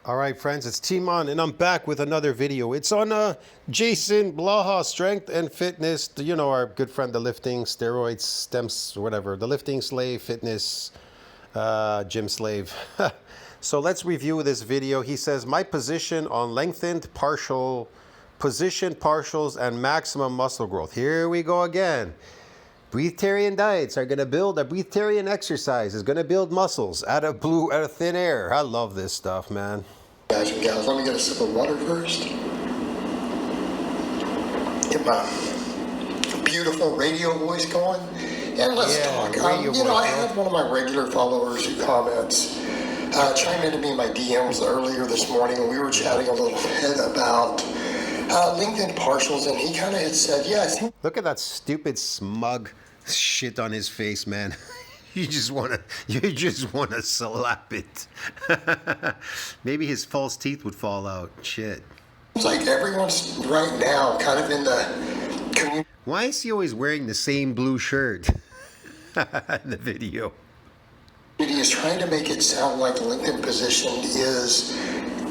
All right, friends, it's Timon, and I'm back with another video. It's on JasonBlaha Strength and Fitness. You know, our good friend, the lifting, steroids, stems, whatever. The lifting slave, fitness, gym slave. So let's review this video. He says, my position on lengthened partials and maximum muscle growth. Here we go again. Breatharian diets are going to build a breatharian exercise is going to build muscles out of thin air. I love this stuff, man. Guys and gals, let me get a sip of water first. Get my beautiful radio voice going, and let's talk. I had one of my regular followers who comments chime into me in my DMs earlier this morning, and we were chatting a little bit about lengthened partials, and he kind of had said, yeah, I think. Look at that stupid smug shit on his face, man. You just wanna slap it. Maybe his false teeth would fall out. Shit. It's like everyone's right now kind of in the community. Why is he always wearing the same blue shirt in the video? Is trying to make it sound like lengthened position is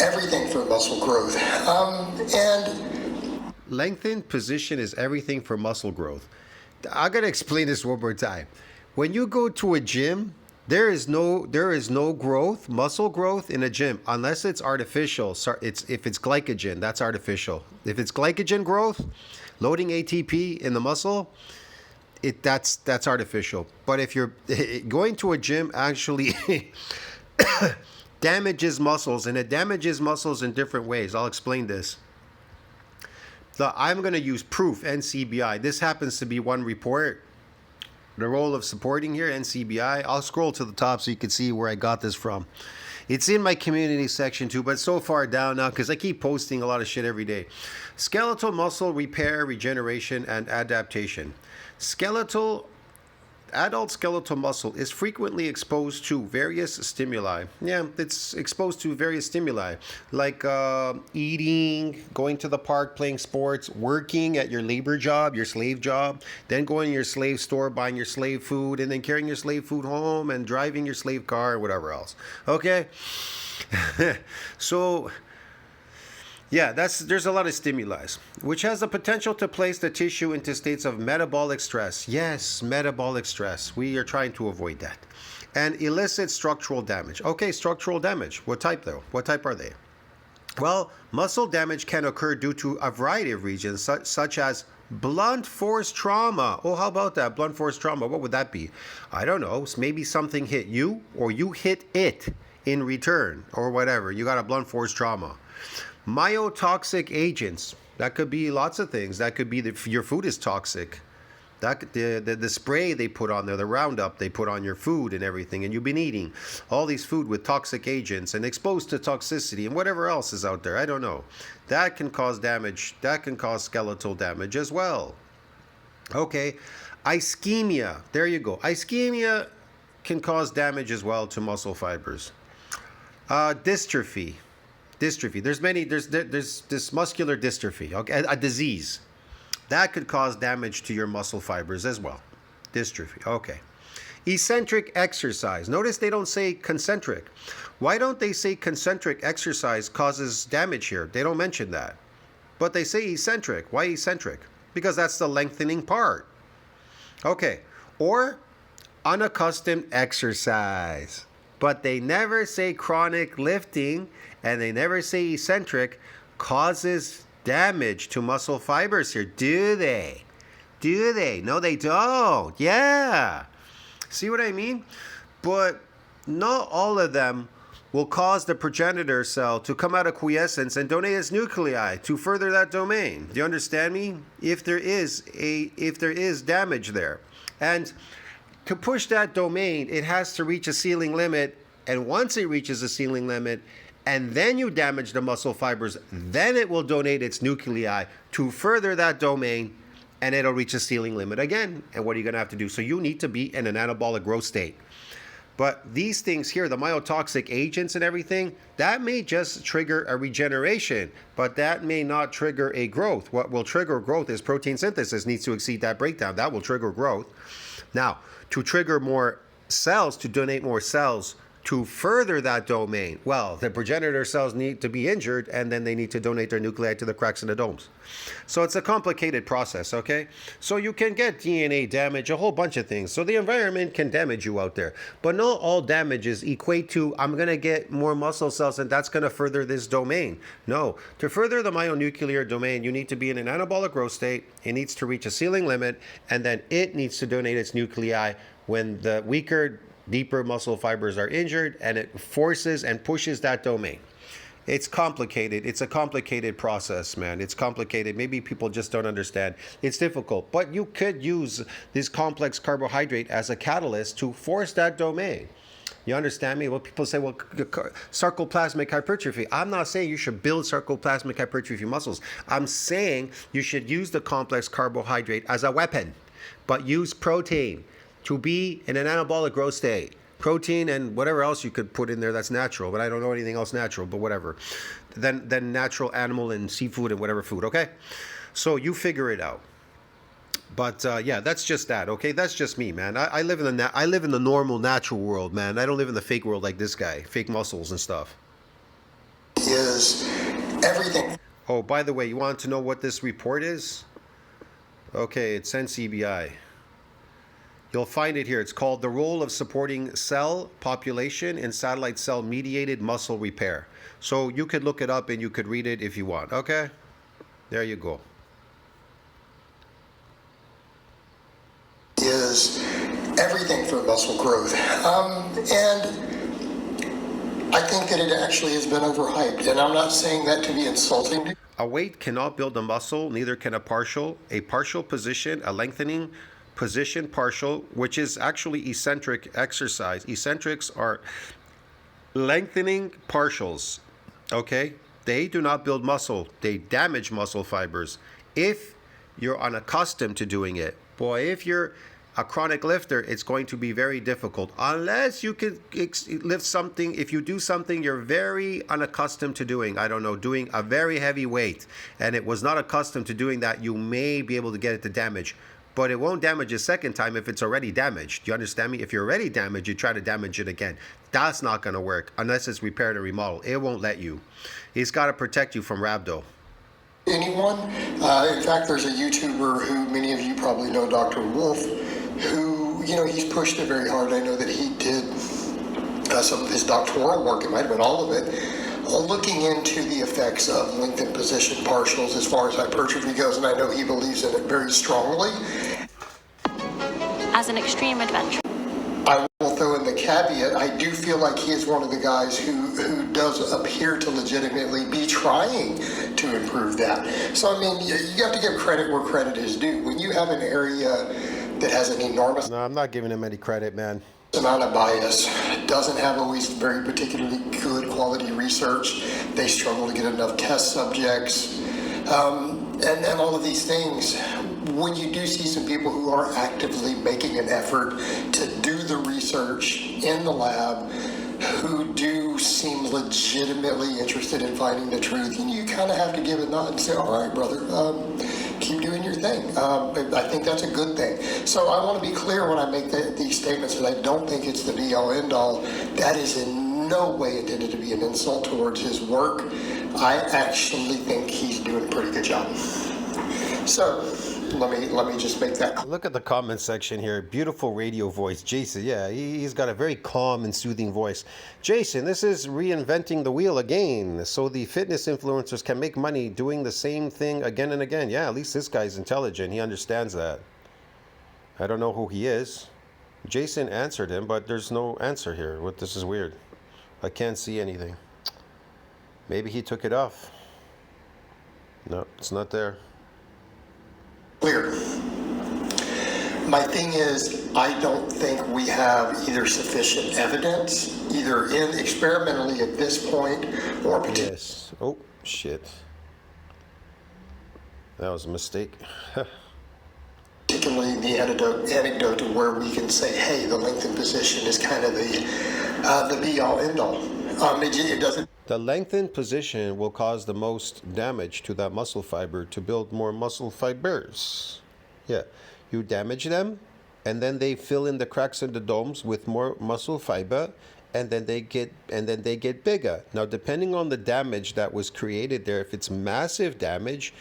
everything for muscle growth. And lengthened position is everything for muscle growth. I gotta explain this one more time. When you go to a gym, there is no growth, muscle growth in a gym, unless it's artificial. If it's glycogen, that's artificial. If it's glycogen growth, loading ATP in the muscle, that's artificial. But if you're going to a gym, actually damages muscles, and it damages muscles in different ways. I'll explain this. I'm going to use proof, NCBI. This happens to be one report. The role of supporting here, NCBI. I'll scroll to the top so you can see where I got this from. It's in my community section too, but so far down now because I keep posting a lot of shit every day. Skeletal muscle repair, regeneration, and adaptation. Adult skeletal muscle is frequently exposed to various stimuli. Yeah, it's exposed to various stimuli like eating, going to the park, playing sports, working at your labor job, your slave job, then going to your slave store, buying your slave food, and then carrying your slave food home and driving your slave car or whatever else. Okay? So yeah, there's a lot of stimuli, which has the potential to place the tissue into states of metabolic stress. Yes, metabolic stress. We are trying to avoid that. And elicit structural damage. Okay, structural damage. What type though? What type are they? Well, muscle damage can occur due to a variety of reasons, such as blunt force trauma. Oh, how about that? Blunt force trauma. What would that be? I don't know. Maybe something hit you or you hit it in return or whatever. You got a blunt force trauma. Myotoxic agents. That could be lots of things. That could be your food is toxic. The spray they put on there, the Roundup they put on your food and everything, and you've been eating all these food with toxic agents and exposed to toxicity and whatever else is out there. I don't know. That can cause damage. That can cause skeletal damage as well. Okay. Ischemia. There you go. Ischemia can cause damage as well to muscle fibers. Dystrophy. There's this muscular dystrophy, okay, a disease that could cause damage to your muscle fibers as well. Dystrophy, okay. Eccentric exercise. Notice they don't say concentric. Why don't they say concentric exercise causes damage here? They don't mention that. But they say eccentric. Why eccentric? Because that's the lengthening part. Okay. Or unaccustomed exercise. But they never say chronic lifting, and they never say eccentric causes damage to muscle fibers here. Do they? Do they? No, they don't. Yeah. See what I mean? But not all of them will cause the progenitor cell to come out of quiescence and donate its nuclei to further that domain. Do you understand me? If there is damage there. And to push that domain, it has to reach a ceiling limit, and once it reaches a ceiling limit, and then you damage the muscle fibers, then it will donate its nuclei to further that domain, and it'll reach a ceiling limit again. And what are you going to have to do? So you need to be in an anabolic growth state. But these things here, the myotoxic agents and everything, that may just trigger a regeneration, but that may not trigger a growth. What will trigger growth is protein synthesis needs to exceed that breakdown. That will trigger growth. Now, to trigger more cells, to donate more cells To further that domain, well, the progenitor cells need to be injured, and then they need to donate their nuclei to the cracks in the domes. So it's a complicated process, okay? So you can get DNA damage, a whole bunch of things. So the environment can damage you out there. But not all damages equate to, I'm going to get more muscle cells, and that's going to further this domain. No. To further the myonuclear domain, you need to be in an anabolic growth state. It needs to reach a ceiling limit, and then it needs to donate its nuclei when the weaker, deeper muscle fibers are injured, and it forces and pushes that domain. It's complicated. It's a complicated process, man. It's complicated. Maybe people just don't understand. It's difficult. But you could use this complex carbohydrate as a catalyst to force that domain. You understand me? Well, people say, well, sarcoplasmic hypertrophy. I'm not saying you should build sarcoplasmic hypertrophy muscles. I'm saying you should use the complex carbohydrate as a weapon, but use protein to be in an anabolic growth state. Protein and whatever else you could put in there that's natural, but I don't know anything else natural, but whatever. Then natural animal and seafood and whatever food, okay? So you figure it out. But yeah, that's just that, okay? That's just me, man. I live in the normal, natural world, man. I don't live in the fake world like this guy, fake muscles and stuff. Is everything. Oh, by the way, you want to know what this report is? Okay, it's NCBI. You'll find it here. It's called The Role of Supporting Cell Population in Satellite Cell Mediated Muscle Repair. So you could look it up and you could read it if you want, okay? There you go. Is everything for muscle growth. And I think that it actually has been overhyped. And I'm not saying that to be insulting. A weight cannot build a muscle, neither can a partial position, a lengthening position partial, which is actually eccentric exercise. Eccentrics are lengthening partials, okay? They do not build muscle. They damage muscle fibers if you're unaccustomed to doing it. Boy, if you're a chronic lifter, it's going to be very difficult. Unless you can lift something, if you do something you're very unaccustomed to doing, I don't know, doing a very heavy weight, and it was not accustomed to doing that, you may be able to get it to damage. But it won't damage a second time if it's already damaged. Do you understand me? If you're already damaged, you try to damage it again. That's not going to work unless it's repaired or remodeled. It won't let you. It's got to protect you from rhabdo. Anyone? In fact, there's a YouTuber who many of you probably know, Dr. Wolf, who, he's pushed it very hard. I know that he did some of his doctoral work, it might have been all of it, looking into the effects of lengthened position partials as far as hypertrophy goes, and I know he believes in it very strongly. As an extreme adventure. I will throw in the caveat, I do feel like he is one of the guys who does appear to legitimately be trying to improve that. So, I mean, you have to give credit where credit is due. When you have an area that has an enormous... No, I'm not giving him any credit, man. ...amount of bias, doesn't have always very particularly good quality research, they struggle to get enough test subjects, and all of these things. When you do see some people who are actively making an effort to do the research in the lab, who do seem legitimately interested in finding the truth, and you kind of have to give a nod and say, all right, brother, keep doing your thing. I think that's a good thing. So I want to be clear when I make these statements that I don't think it's the be-all, end-all. That is in no way intended to be an insult towards his work. I actually think he's doing a pretty good job. So let me just make that. Look at the comment section here. Beautiful radio voice. Jason, yeah, he's got a very calm and soothing voice. Jason, this is reinventing the wheel again. So the fitness influencers can make money doing the same thing again and again. Yeah, at least this guy's intelligent. He understands that. I don't know who he is. Jason answered him, but there's no answer here. This is weird. I can't see anything. Maybe he took it off. No, it's not there. Clear. My thing is, I don't think we have either sufficient evidence, either experimentally at this point, or yes. Oh shit. That was a mistake. particularly the anecdote to where we can say, hey, the lengthened position is kind of the be-all, end-all. It doesn't. The lengthened position will cause the most damage to that muscle fiber to build more muscle fibers. Yeah, you damage them, and then they fill in the cracks in the domes with more muscle fiber, and then they get bigger. Now, depending on the damage that was created there, if it's massive damage,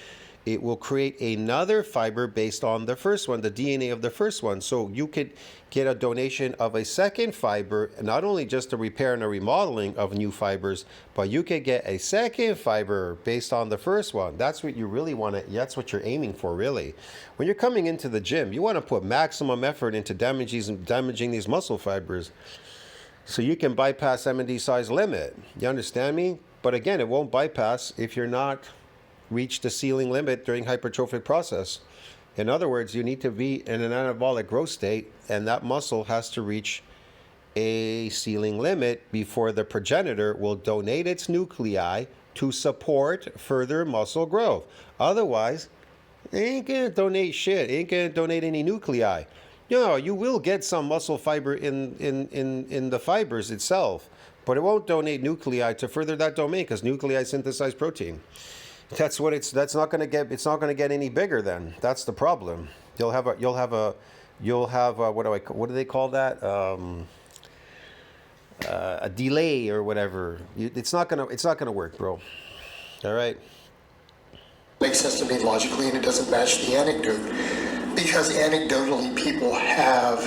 it will create another fiber based on the first one, the DNA of the first one. So you could get a donation of a second fiber, not only just a repair and a remodeling of new fibers, but you could get a second fiber based on the first one. That's what you really want to, that's what you're aiming for, really. When you're coming into the gym, you want to put maximum effort into damaging these muscle fibers so you can bypass M&D size limit. You understand me? But again, it won't bypass if you're not reach the ceiling limit during hypertrophic process. In other words, you need to be in an anabolic growth state, and that muscle has to reach a ceiling limit before the progenitor will donate its nuclei to support further muscle growth. Otherwise, it ain't gonna donate shit. It ain't gonna donate any nuclei. No, you will get some muscle fiber in the fibers itself, but it won't donate nuclei to further that domain because nuclei synthesize protein. That's what it's not going to get any bigger then. That's the problem. You'll have what do they call that? A delay or whatever. It's not going to work, bro. All right. Makes sense to me logically, and it doesn't match the anecdote. Because anecdotally, people have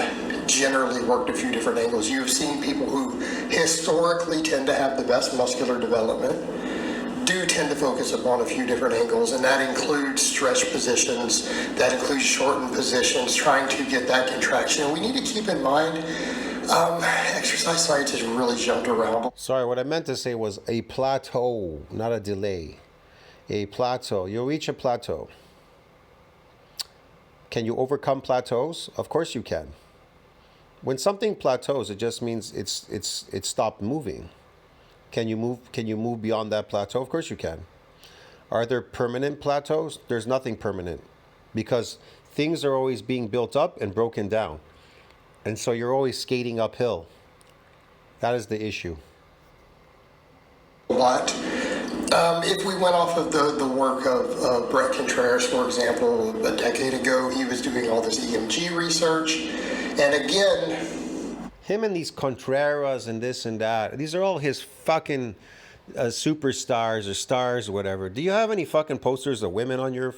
generally worked a few different angles. You've seen people who historically tend to have the best muscular development do tend to focus upon a few different angles, and that includes stretch positions, that includes shortened positions, trying to get that contraction. And we need to keep in mind, exercise science has really jumped around. Sorry, what I meant to say was a plateau, not a delay. A plateau. You'll reach a plateau. Can you overcome plateaus? Of course you can. When something plateaus, it just means it's stopped moving. Can you move beyond that plateau? Of course you can. Are there permanent plateaus? There's nothing permanent because things are always being built up and broken down. And so you're always skating uphill. That is the issue. But if we went off of the work of Brett Contreras, for example, a decade ago, he was doing all this EMG research. And again, him and these Contreras and this and that, these are all his fucking superstars or stars or whatever. Do you have any fucking posters of women on your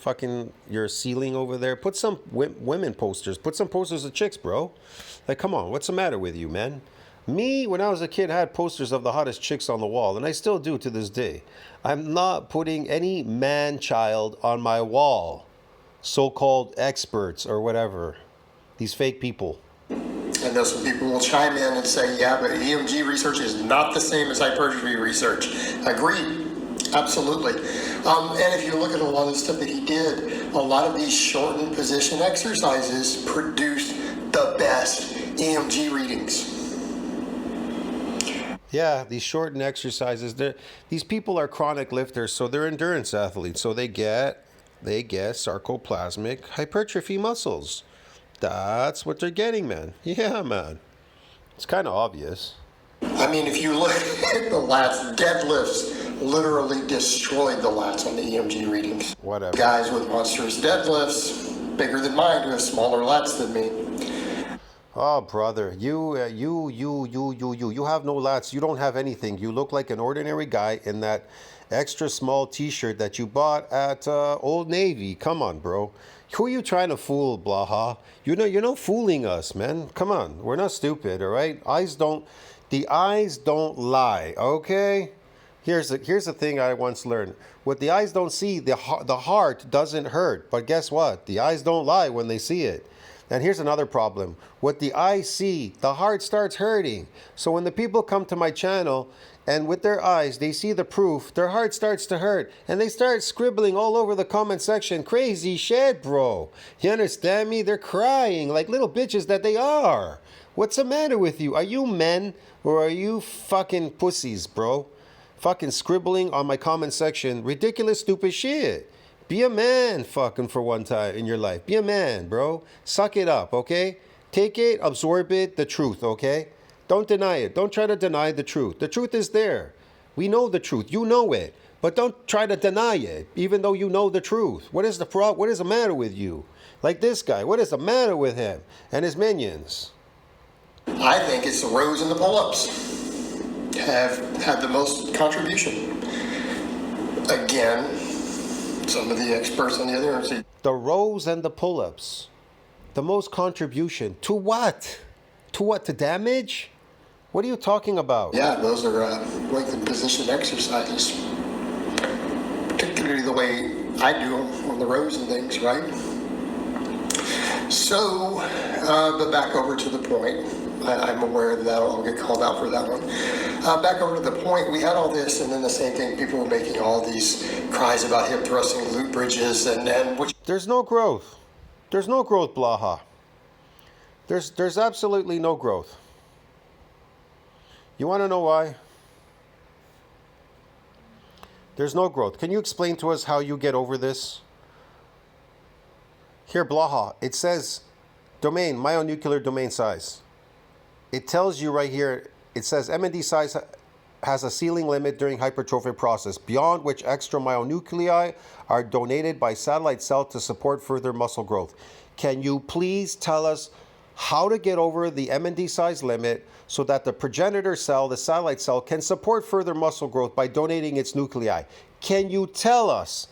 ceiling over there? Put some women posters. Put some posters of chicks, bro. Like, come on, what's the matter with you, man? Me, when I was a kid, I had posters of the hottest chicks on the wall, and I still do to this day. I'm not putting any man-child on my wall. So-called experts or whatever. These fake people. And then some people will chime in and say, yeah, but EMG research is not the same as hypertrophy research. Agreed. Absolutely. And if you look at a lot of the stuff that he did, a lot of these shortened position exercises produced the best EMG readings. Yeah, these shortened exercises, these people are chronic lifters, so they're endurance athletes. So they get sarcoplasmic hypertrophy muscles. That's what they're getting, man. Yeah, man. It's kind of obvious. I mean, if you look at the lats, deadlifts literally destroyed the lats on the EMG readings. Whatever. Guys with monstrous deadlifts, bigger than mine, who have smaller lats than me. Oh, brother, you have no lats. You don't have anything. You look like an ordinary guy in that extra small T-shirt that you bought at Old Navy. Come on, bro. Who are you trying to fool, Blaha? You're not fooling us, man. Come on, we're not stupid, all right? The eyes don't lie, okay? Here's the thing I once learned. What the eyes don't see, the heart doesn't hurt. But guess what? The eyes don't lie when they see it. And here's another problem. What the eyes see, the heart starts hurting. So when the people come to my channel and with their eyes, they see the proof, their heart starts to hurt. And they start scribbling all over the comment section. Crazy shit, bro. You understand me? They're crying like little bitches that they are. What's the matter with you? Are you men or are you fucking pussies, bro? Fucking scribbling on my comment section. Ridiculous, stupid shit. Be a man fucking for one time in your life. Be a man, bro. Suck it up, okay? Take it, absorb it, the truth, okay? Don't deny it. Don't try to deny the truth. The truth is there. We know the truth. You know it. But don't try to deny it, even though you know the truth. What is the problem? What is the matter with you? Like this guy. What is the matter with him and his minions? I think it's the rows and the pull-ups. have had the most contribution. Again, some of the experts on the other end say the rows and the pull-ups, the most contribution to what? To what? To damage? What are you talking about? yeah, those are lengthened position exercises, particularly the way I do them on the rows and things, right? So, but back over to the point. I'm aware that I'll get called out for that one. Back over to the point, we had all this, and then the same thing, people were making all these cries about hip thrusting, glute bridges, and which... There's no growth. There's no growth, Blaha. There's absolutely no growth. You want to know why? There's no growth. Can you explain to us how you get over this? Here, Blaha, it says domain, myonuclear domain size. It tells you right here, it says MND size has a ceiling limit during hypertrophic process, beyond which extra myonuclei are donated by satellite cell to support further muscle growth. Can you please tell us how to get over the MND size limit so that the progenitor cell, the satellite cell, can support further muscle growth by donating its nuclei? Can you tell us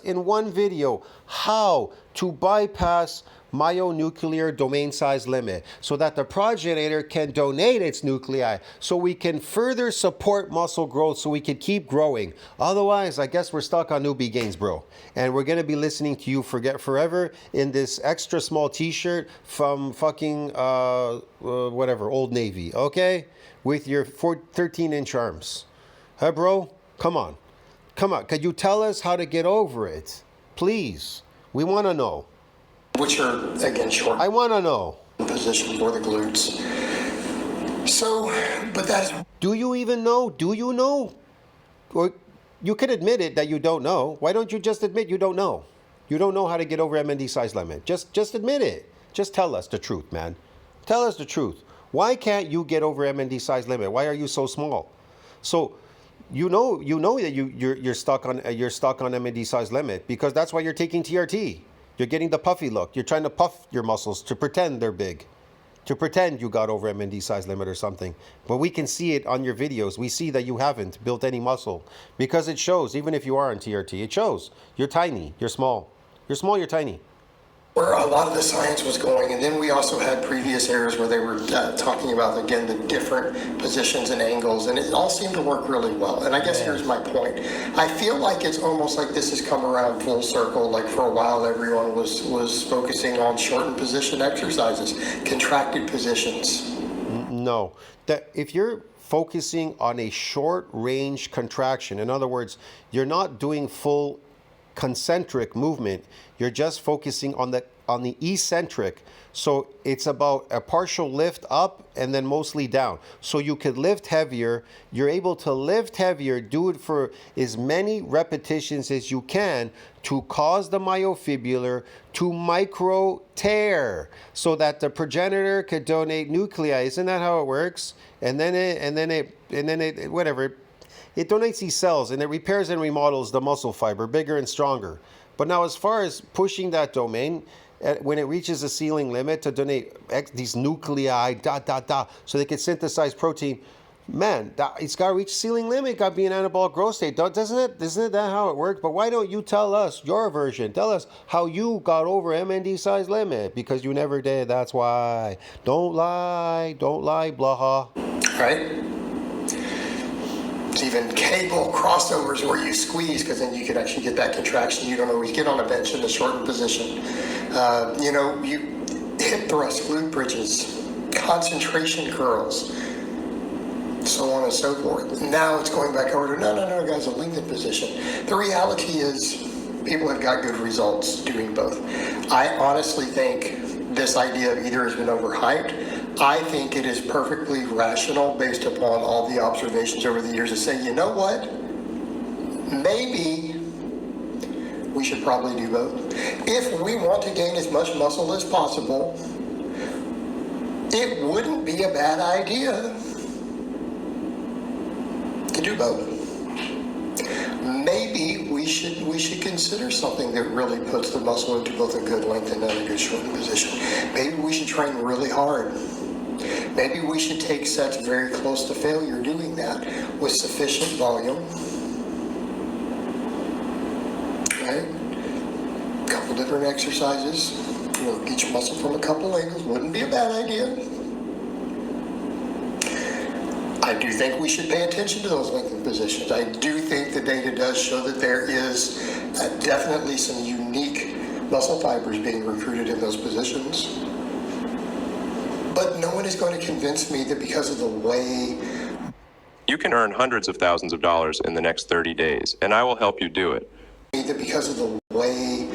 in one video how to bypass myonuclear domain size limit so that the progenitor can donate its nuclei so we can further support muscle growth so we can keep growing? Otherwise, I guess we're stuck on newbie gains, bro. And we're going to be listening to you forever in this extra small t-shirt from fucking, whatever, Old Navy, okay? With your 13-inch arms. Huh, bro? Come on. Come on. Could you tell us how to get over it? Please. We want to know. Which are, again, short. I want to know. Position for the glutes. So, but that is... Do you even know? Do you know? Or you could admit it that you don't know. Why don't you just admit you don't know? You don't know how to get over MND size limit. Just admit it. Just tell us the truth, man. Tell us the truth. Why can't you get over MND size limit? Why are you so small? So you know that you're stuck on MND size limit because that's why you're taking TRT. You're getting the puffy look. You're trying to puff your muscles to pretend they're big, to pretend you got over MND size limit or something. But we can see it on your videos. We see that you haven't built any muscle because it shows, even if you are on TRT, it shows. You're tiny. You're small. You're small. You're tiny. Where a lot of the science was going, and then we also had previous eras where they were talking about, again, the different positions and angles, and it all seemed to work really well. And I guess here's my point. I feel like it's almost like this has come around full circle. Like for a while, everyone was focusing on shortened position exercises, contracted positions. No. That if you're focusing on a short range contraction, in other words, you're not doing full concentric movement, you're just focusing on the eccentric. So it's about a partial lift up and then mostly down. So you could lift heavier. You're able to lift heavier, do it for as many repetitions as you can to cause the myofibular to micro tear so that the progenitor could donate nuclei. Isn't that how it works? And then it whatever. It donates these cells and it repairs and remodels the muscle fiber bigger and stronger. But now as far as pushing that domain, when it reaches a ceiling limit to donate these nuclei, so they can synthesize protein, man, it's got to reach ceiling limit, got to be an anabolic growth state. Isn't it that how it works? But why don't you tell us your version? Tell us how you got over MND size limit, because you never did, that's why. Don't lie, Blaha. Right? Even cable crossovers where you squeeze, because then you can actually get that contraction you don't always get on a bench in the shortened position. You hip thrust, glute bridges, concentration curls, so on and so forth. Now it's going back over to, no, guys, a lengthened position. The reality is people have got good results doing both. I honestly think this idea of either has been overhyped. I think it is perfectly rational based upon all the observations over the years to say, you know what? Maybe we should probably do both. If we want to gain as much muscle as possible, it wouldn't be a bad idea to do both. Maybe we should consider something that really puts the muscle into both a good lengthened and a good shortened position. Maybe we should train really hard. Maybe we should take sets very close to failure doing that with sufficient volume. Right? A couple different exercises. Work each muscle from a couple angles. Wouldn't be a bad idea. I do think we should pay attention to those lengthened positions. I do think the data does show that there is definitely some unique muscle fibers being recruited in those positions. But no one is going to convince me that because of the way... You can earn hundreds of thousands of dollars in the next 30 days, and I will help you do it. That because of the way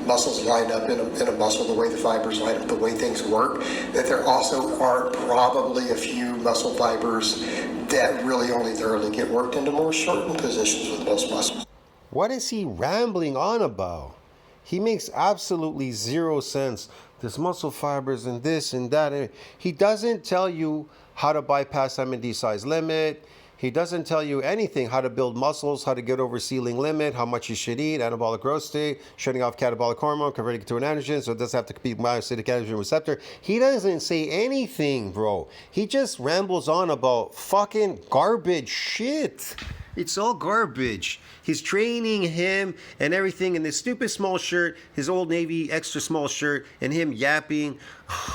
muscles line up in a muscle, the way the fibers line up, the way things work, that there also are probably a few muscle fibers that really only thoroughly get worked into more shortened positions with most muscles. What is he rambling on about? He makes absolutely zero sense. There's muscle fibers and this and that. He doesn't tell you how to bypass MND size limit. He doesn't tell you anything, how to build muscles, how to get over ceiling limit, how much you should eat, anabolic growth state, shutting off catabolic hormone, converting it to an androgen, so it doesn't have to compete with myocytic androgen receptor. He doesn't say anything, bro. He just rambles on about fucking garbage shit. It's all garbage. He's training him and everything in this stupid small shirt, his Old Navy extra small shirt, and him yapping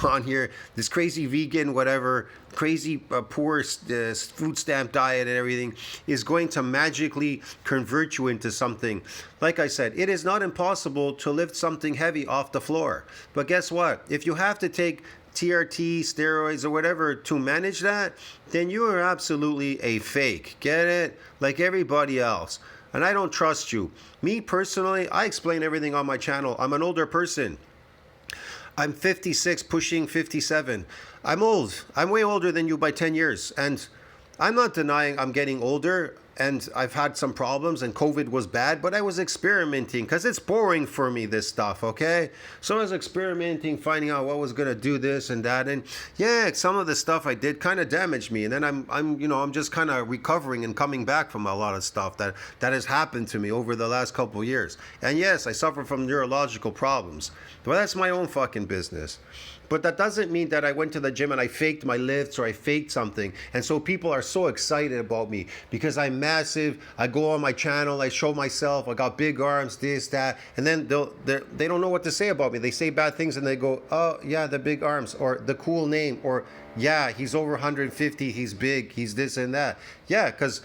on here, this crazy vegan, whatever, crazy poor food stamp diet and everything is going to magically convert you into something. Like I said, it is not impossible to lift something heavy off the floor. But guess what? If you have to take TRT, steroids, or whatever to manage that, then you are absolutely a fake. Get it? Like everybody else. And I don't trust you. Me personally, I explain everything on my channel. I'm an older person. I'm 56, pushing 57. I'm old. I'm way older than you by 10 years. And I'm not denying I'm getting older. And I've had some problems and COVID was bad, but I was experimenting because it's boring for me, this stuff, okay? So I was experimenting, finding out what was going to do this and that. And yeah, some of the stuff I did kind of damaged me. And then I'm just kind of recovering and coming back from a lot of stuff that has happened to me over the last couple of years. And yes, I suffer from neurological problems, but that's my own fucking business. But that doesn't mean that I went to the gym and I faked my lifts or I faked something. And so people are so excited about me because I'm massive. I go on my channel, I show myself, I got big arms, this, that. And then they don't know what to say about me. They say bad things and they go, oh, yeah, the big arms, or the cool name, or yeah, he's over 150, he's big, he's this and that. Yeah, because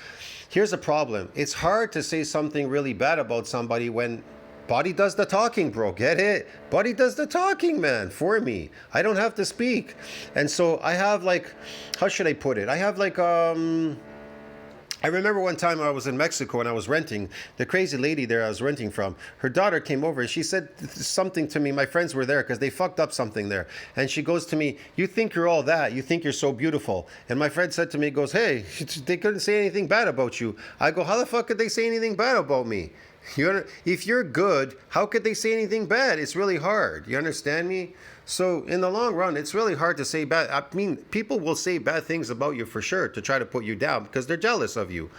here's the problem. It's hard to say something really bad about somebody when body does the talking, bro. Get it? Body does the talking, man, for me. I don't have to speak. And so I have like, how should I put it? I have like, I remember one time I was in Mexico and I was renting. The crazy lady there I was renting from, her daughter came over and she said something to me. My friends were there because they fucked up something there. And she goes to me, you think you're all that. You think you're so beautiful. And my friend said to me, goes, hey, they couldn't say anything bad about you. I go, how the fuck could they say anything bad about me? If you're good, how could they say anything bad? It's really hard. You understand me? So in the long run, it's really hard to say bad. I mean, people will say bad things about you for sure to try to put you down because they're jealous of you.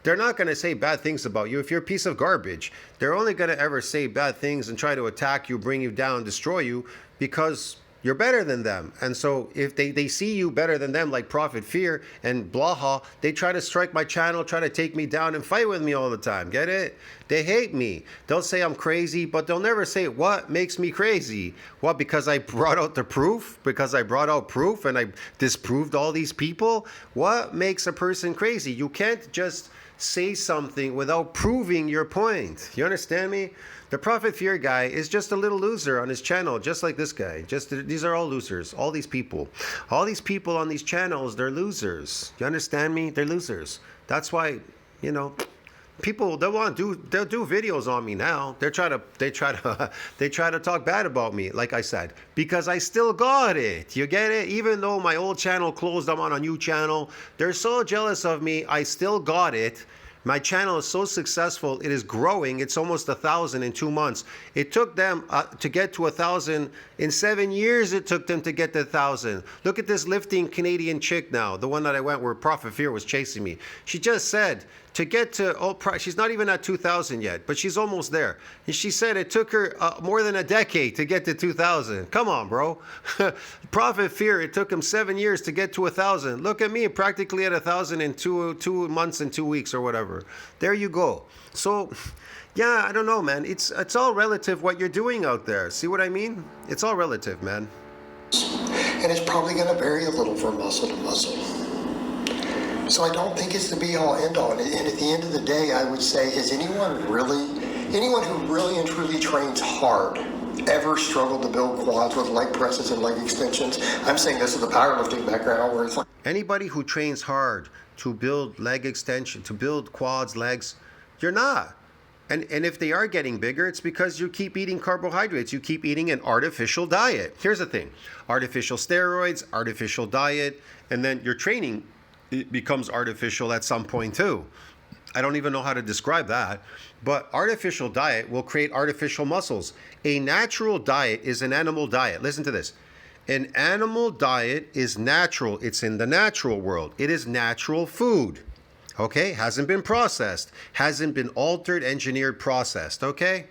They're not going to say bad things about you if you're a piece of garbage. They're only going to ever say bad things and try to attack you, bring you down, destroy you because you're better than them. And so if they see you better than them, like Prophet Fear and Blaha, they try to strike my channel, try to take me down and fight with me all the time. Get it? They hate me. They'll say I'm crazy, but they'll never say what makes me crazy. What, because I brought out the proof? Because I brought out proof and I disproved all these people? What makes a person crazy? You can't just say something without proving your point. You understand me? The Prophet Fear guy is just a little loser on his channel, just like this guy. These are all losers. All these people on these channels, they're losers. You understand me? They're losers. That's why, people they'll do videos on me now. They try to talk bad about me, like I said, because I still got it. You get it? Even though my old channel closed, I'm on a new channel. They're so jealous of me. I still got it. My channel is so successful. It is growing. It's almost 1,000 in 2 months. It took them to get to 1,000 in 7 years. It took them to get to 1,000. Look at this lifting Canadian chick now, the one that I went where Prophet Fear was chasing me. She just said to get to, she's not even at 2,000 yet, but she's almost there. And she said it took her more than a decade to get to 2,000. Come on, bro. Prophet Fear, it took him 7 years to get to 1,000. Look at me, practically at 1,000 in 2 months and 2 weeks or whatever. There you go. So, yeah, I don't know, man. It's all relative what you're doing out there. See what I mean? It's all relative, man. And it's probably going to vary a little from muscle to muscle. So I don't think it's the be-all, end-all. And at the end of the day, I would say, has anyone who really and truly trains hard ever struggled to build quads with leg presses and leg extensions? I'm saying this is a powerlifting background where it's like... Anybody who trains hard to build leg extension, to build quads, legs, you're not. And if they are getting bigger, it's because you keep eating carbohydrates. You keep eating an artificial diet. Here's the thing. Artificial steroids, artificial diet, and then your training it becomes artificial at some point too. I don't even know how to describe that. But artificial diet will create artificial muscles. A natural diet is an animal diet. Listen to this. An animal diet is natural. It's in the natural world. It is natural food. Okay? Hasn't been processed. Hasn't been altered, engineered, processed. Okay?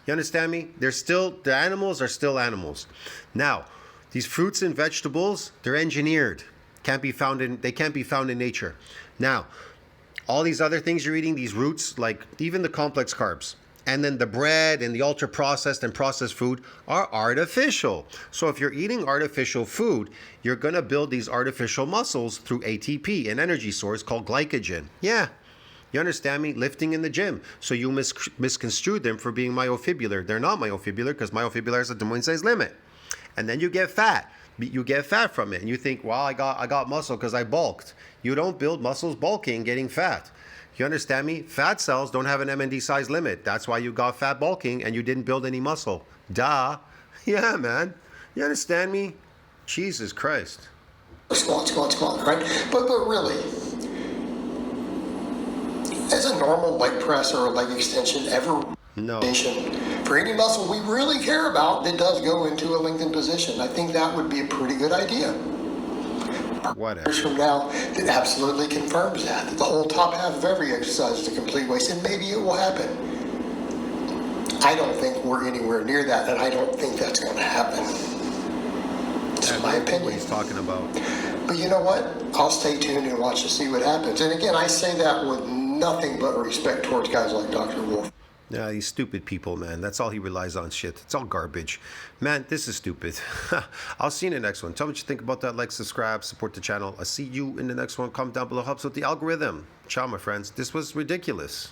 You understand me? The animals are still animals. Now, these fruits and vegetables, they're engineered. They can't be found in nature. Now, all these other things you're eating, these roots, like even the complex carbs, and then the bread and the ultra processed and processed food are artificial. So if you're eating artificial food, you're going to build these artificial muscles through ATP, an energy source called glycogen. Yeah. You understand me? Lifting in the gym. So you misconstrued them for being myofibrillar. They're not myofibrillar because myofibrillar is a Des Moines size limit. And then you get fat. You get fat from it, and you think, "Well, I got muscle because I bulked." You don't build muscles bulking, getting fat. You understand me? Fat cells don't have an MND size limit. That's why you got fat bulking and you didn't build any muscle. Duh. Yeah, man. You understand me? Jesus Christ. Squat, right? But really, as a normal leg press or a leg extension, No. For any muscle we really care about that does go into a lengthened position, I think that would be a pretty good idea. Whatever. Years from now, that absolutely confirms that the whole top half of every exercise is a complete waste, and maybe it will happen. I don't think we're anywhere near that, and I don't think that's going to happen. That's my opinion. What he's talking about. But you know what? I'll stay tuned and watch to see what happens. And again, I say that with nothing but respect towards guys like Dr. Wolf. Yeah, these stupid people, man. That's all he relies on, shit. It's all garbage. Man, this is stupid. I'll see you in the next one. Tell me what you think about that. Like, subscribe, support the channel. I'll see you in the next one. Comment down below. Helps with the algorithm. Ciao, my friends. This was ridiculous.